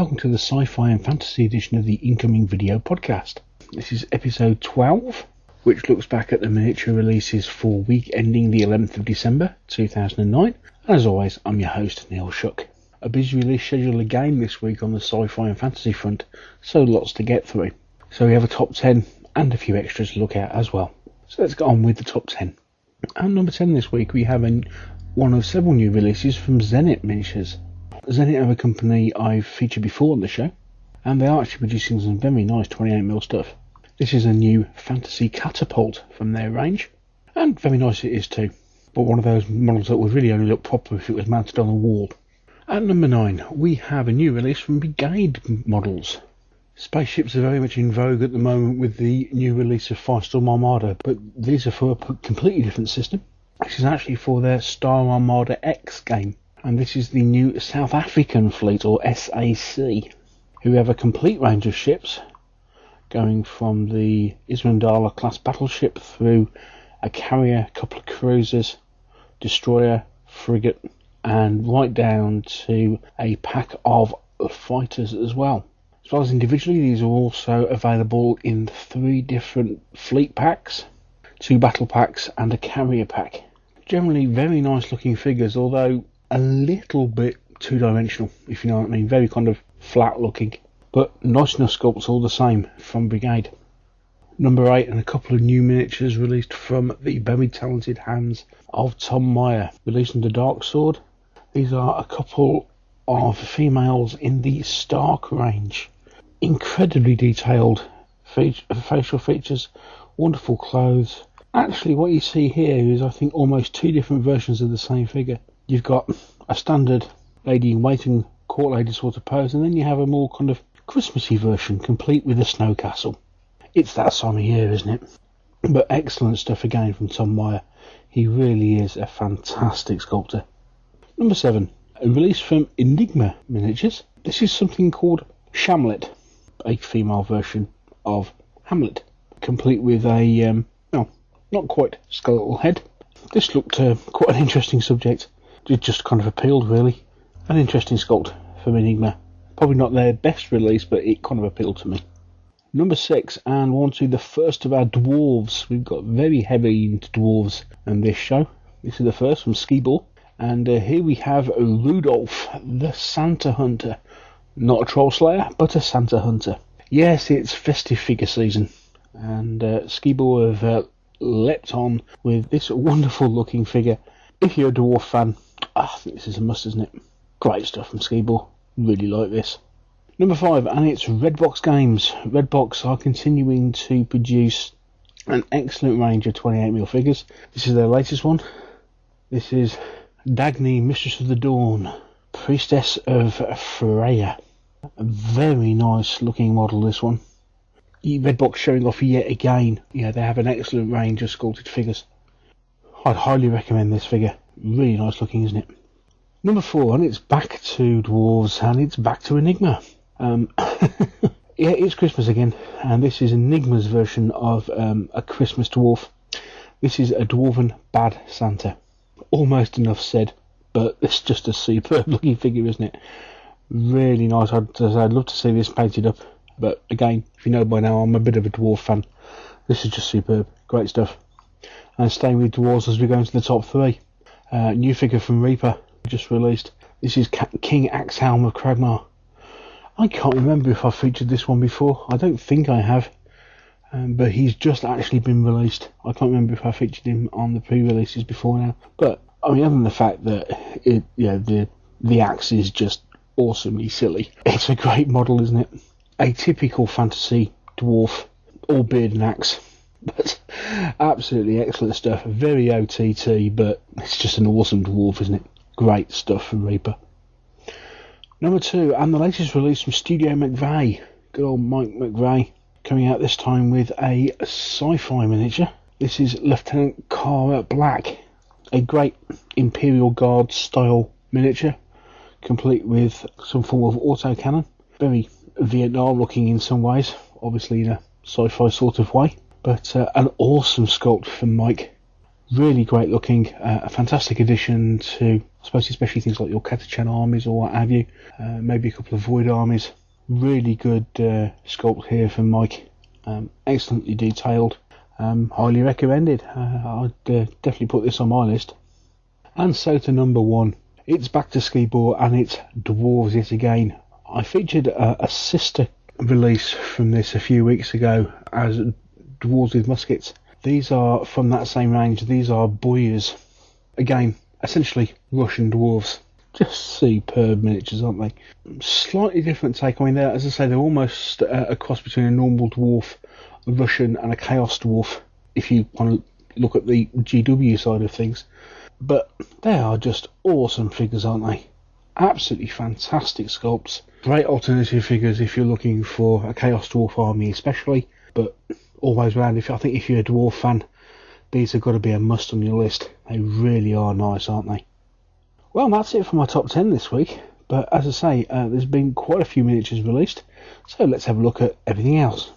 welcome to the Sci-Fi and Fantasy edition of the incoming video podcast. This is episode 12, which looks back at the miniature releases for week ending the 11th of December 2009. And as always, I'm your host, Neil Shuck. A busy release schedule again this week on the Sci-Fi and Fantasy front, so lots to get through. So we have a top 10 and a few extras to look at as well. So let's get on with the top 10. And number 10 this week, we have one of several new releases from Zenit Miniatures. Zenit are a company I've featured before on the show, and they are actually producing some very nice 28mm stuff. This is a new fantasy catapult from their range, and very nice it is too, but one of those models that would really only look proper if it was mounted on a wall. At number 9, we have a new release from BeGuide Models. Spaceships are very much in vogue at the moment with the new release of Firestorm Armada, but these are for a completely different system. This is actually for their Star Armada X game. And this is the new South African fleet, or SAC, who have a complete range of ships, going from the Ismandala class battleship through a carrier, a couple of cruisers, destroyer, frigate, and right down to a pack of fighters as well. As well as individually, these are also available in 3 different fleet packs, 2 battle packs, and a carrier pack. Generally very nice looking figures, although a little bit two-dimensional, if you know what I mean. Very kind of flat looking, but nice enough sculpts all the same from Brigade. Number 8, and a couple of new miniatures released from the very talented hands of Tom Meyer, releasing the Dark Sword. These are a couple of females in the Stark range. Incredibly detailed facial features, wonderful clothes. Actually, what you see here is, I think, almost 2 different versions of the same figure. You've got a standard lady-in-waiting court lady sort of pose, and then you have a more kind of Christmassy version, complete with a snow castle. It's that time of year, isn't it? But excellent stuff again from Tom Meyer. He really is a fantastic sculptor. Number 7, a release from Enigma Miniatures. This is something called Hamlet, a female version of Hamlet, complete with a, not quite skeletal head. This looked quite an interesting subject. It just kind of appealed, really. An interesting sculpt from Enigma. Probably not their best release, but it kind of appealed to me. Number 6, and on to the first of our dwarves. We've got very heavy into dwarves in this show. This is the first from Scibor. And here we have Rudolph, the Santa Hunter. Not a troll slayer, but a Santa Hunter. Yes, it's festive figure season. And Scibor have leapt on with this wonderful looking figure. If you're a dwarf fan, I think this is a must, isn't it? Great stuff from Scibor. Really like this. Number 5, and it's Redbox Games. Redbox are continuing to produce an excellent range of 28mm figures. This is their latest one. This is Dagny, Mistress of the Dawn, Priestess of Freya. A very nice looking model, this one. Redbox showing off yet again. Yeah, they have an excellent range of sculpted figures. I'd highly recommend this figure. Really nice looking, isn't it? Number 4, and it's back to dwarves, and it's back to Enigma. Yeah, it's Christmas again, and this is Enigma's version of a Christmas dwarf. This is a dwarven bad Santa. Almost enough said, but it's just a superb looking figure, isn't it? Really nice. I'd love to see this painted up, but again, if you know by now, I'm a bit of a dwarf fan. This is just superb. Great stuff. And staying with dwarves as we go into the top 3. New figure from Reaper, just released. This is King Axhelm of Kragmar. I can't remember if I featured this one before. I don't think I have. But he's just actually been released. I can't remember if I featured him on the pre-releases before now. But, I mean, other than the fact that the axe is just awesomely silly. It's a great model, isn't it? A typical fantasy dwarf, all beard and axe. But absolutely excellent stuff. Very OTT, but it's just an awesome dwarf, isn't it? Great stuff from Reaper. Number 2, and the latest release from Studio McRae. Good old Mike McRae, coming out this time with a sci-fi miniature. This is Lieutenant Cara Black, a great Imperial Guard style miniature, complete with some form of autocannon. Very Vietnam looking in some ways, obviously in a sci-fi sort of way. But an awesome sculpt from Mike. Really great looking, a fantastic addition to I suppose especially things like your Catachan armies or what have you, maybe a couple of Void armies. Really good sculpt here from Mike, excellently detailed, highly recommended. I'd definitely put this on my list. And so to number 1, it's back to Scibor and it's Dwarves yet again. I featured a sister release from this a few weeks ago as Dwarves with Muskets. These are from that same range. These are Boyars. Again, essentially Russian dwarves. Just superb miniatures, aren't they? Slightly different take. I mean, as I say, they're almost a cross between a normal dwarf, a Russian, and a Chaos dwarf, if you want to look at the GW side of things. But they are just awesome figures, aren't they? Absolutely fantastic sculpts. Great alternative figures if you're looking for a Chaos dwarf army especially, but always round. I think if you're a dwarf fan, these have got to be a must on your list. They really are nice, aren't they? Well, that's it for my top 10 this week. But as I say, there's been quite a few miniatures released, so let's have a look at everything else.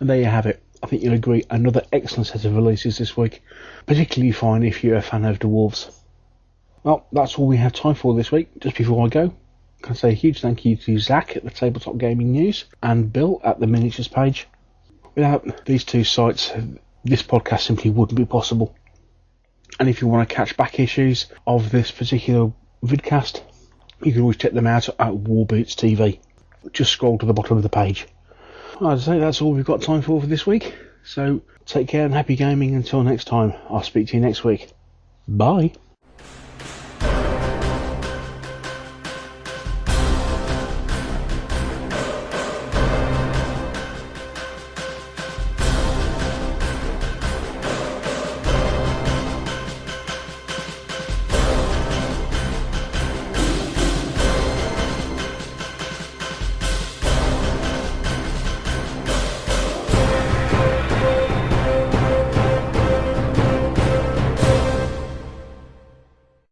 And there you have it. I think you'll agree, another excellent set of releases this week, particularly fine if you're a fan of dwarves. Well, that's all we have time for this week. Just before I go, can I say a huge thank you to Zach at the Tabletop Gaming News and Bill at the Miniatures page. Without these two sites, this podcast simply wouldn't be possible. And if you want to catch back issues of this particular vidcast, you can always check them out at Warboots TV. Just scroll to the bottom of the page. I'd say that's all we've got time for this week. So take care and happy gaming until next time. I'll speak to you next week. Bye.